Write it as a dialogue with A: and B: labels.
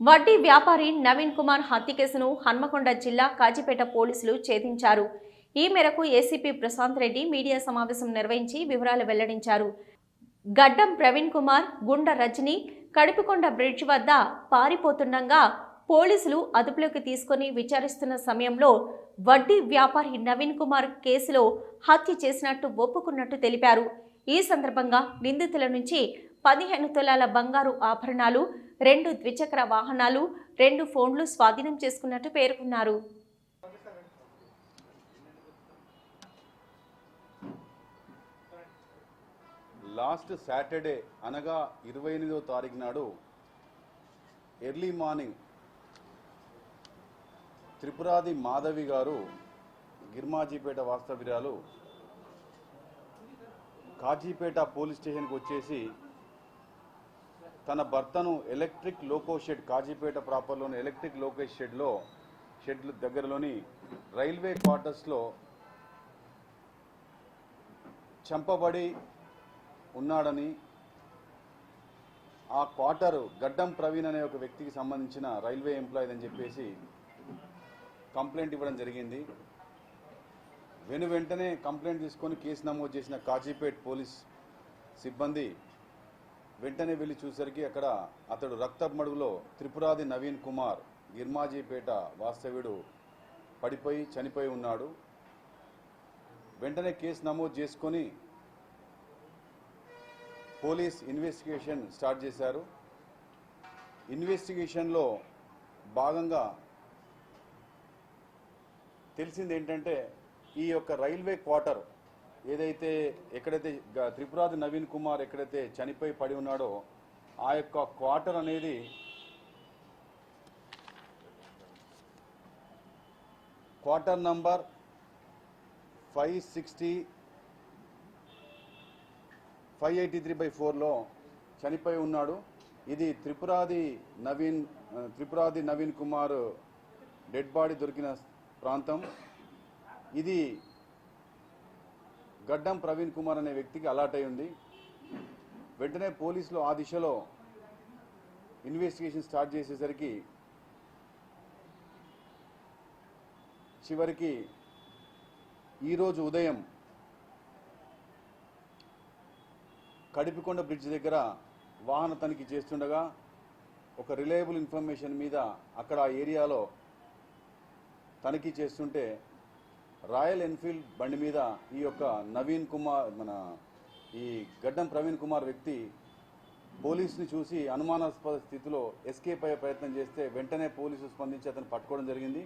A: వడ్డీ వ్యాపారి నవీన్ కుమార్ హత్య కేసును హన్మకొండ జిల్లా కాజీపేట పోలీసులు ఛేదించారు. ఈ మేరకు ఏసీపీ ప్రశాంత్ రెడ్డి మీడియా సమావేశం నిర్వహించి వివరాలు వెల్లడించారు. గడ్డం ప్రవీణ్ కుమార్, గుండ రజని కడుపుకొండ బ్రిడ్జ్ వద్ద పారిపోతుండగా పోలీసులు అదుపులోకి తీసుకుని విచారిస్తున్న సమయంలో వడ్డీ వ్యాపారి నవీన్ కుమార్ కేసులో హత్య చేసినట్టు ఒప్పుకున్నట్టు తెలిపారు. ఈ సందర్భంగా నిందితుల నుంచి 15 తులాల బంగారు ఆభరణాలు, 2 ద్విచక్ర వాహనాలు, 2 ఫోన్లు స్వాధీనం చేసుకున్నట్టు పేర్కొన్నారు.
B: లాస్ట్ సాటర్డే అనగా 28వ తారీఖు నాడు ఎర్లీ మార్నింగ్ త్రిపురాది మాధవి గారు గిర్మాజీపేట వాస్తవ్యురాలు కాజీపేట పోలీస్ స్టేషన్కి వచ్చేసి తన భర్తను ఎలక్ట్రిక్ లోకో షెడ్, కాజీపేట ప్రాపర్లోని ఎలక్ట్రిక్ లోకో షెడ్ దగ్గరలోని రైల్వే క్వార్టర్స్లో చంపబడి ఉన్నాడని, ఆ క్వార్టర్ గడ్డం ప్రవీణ్ అనే ఒక వ్యక్తికి సంబంధించిన రైల్వే ఎంప్లాయీ అని చెప్పేసి కంప్లైంట్ ఇవ్వడం జరిగింది. వెంటనే కంప్లైంట్ తీసుకొని కేసు నమోదు చేసిన కాజీపేట పోలీస్ సిబ్బంది వెంటనే వెళ్ళి చూసరికి అక్కడ అతడు రక్తమడుగులో త్రిపురాది నవీన్ కుమార్ గిర్మాజీపేట వాస్తవ్యుడు పడిపోయి చనిపోయి ఉన్నాడు. వెంటనే కేసు నమోదు చేసుకొని పోలీస్ ఇన్వెస్టిగేషన్ స్టార్ట్ చేశారు. ఇన్వెస్టిగేషన్లో భాగంగా తెలిసింది ఏంటంటే, ఈ యొక్క రైల్వే క్వార్టర్ ఏదైతే ఎక్కడైతే త్రిపురాది నవీన్ కుమార్ ఎక్కడైతే చనిపోయి పడి ఉన్నాడో ఆ యొక్క క్వార్టర్ అనేది క్వార్టర్ నంబర్ 583/4లో చనిపోయి ఉన్నాడు. ఇది త్రిపురాది నవీన్ కుమార్ డెడ్ బాడీ దొరికిన ప్రాంతం. ఇది గడ్డం ప్రవీణ్ కుమార్ అనే వ్యక్తికి అలాట్ అయి ఉంది. వెంటనే పోలీసులు ఆ దిశలో ఇన్వెస్టిగేషన్ స్టార్ట్ చేసేసరికి చివరికి ఈరోజు ఉదయం కడిపికొండ బ్రిడ్జ్ దగ్గర వాహన తనిఖీ చేస్తుండగా ఒక రిలయబుల్ ఇన్ఫర్మేషన్ మీద అక్కడ ఆ ఏరియాలో తనిఖీ చేస్తుంటే రాయల్ ఎన్ఫీల్డ్ బండి మీద ఈ యొక్క నవీన్ కుమార్ ఈ గడ్డం ప్రవీణ్ కుమార్ వ్యక్తి పోలీసుని చూసి అనుమానాస్పద స్థితిలో ఎస్కేప్ అయ్యే ప్రయత్నం చేస్తే వెంటనే పోలీసులు స్పందించి అతను పట్టుకోవడం జరిగింది.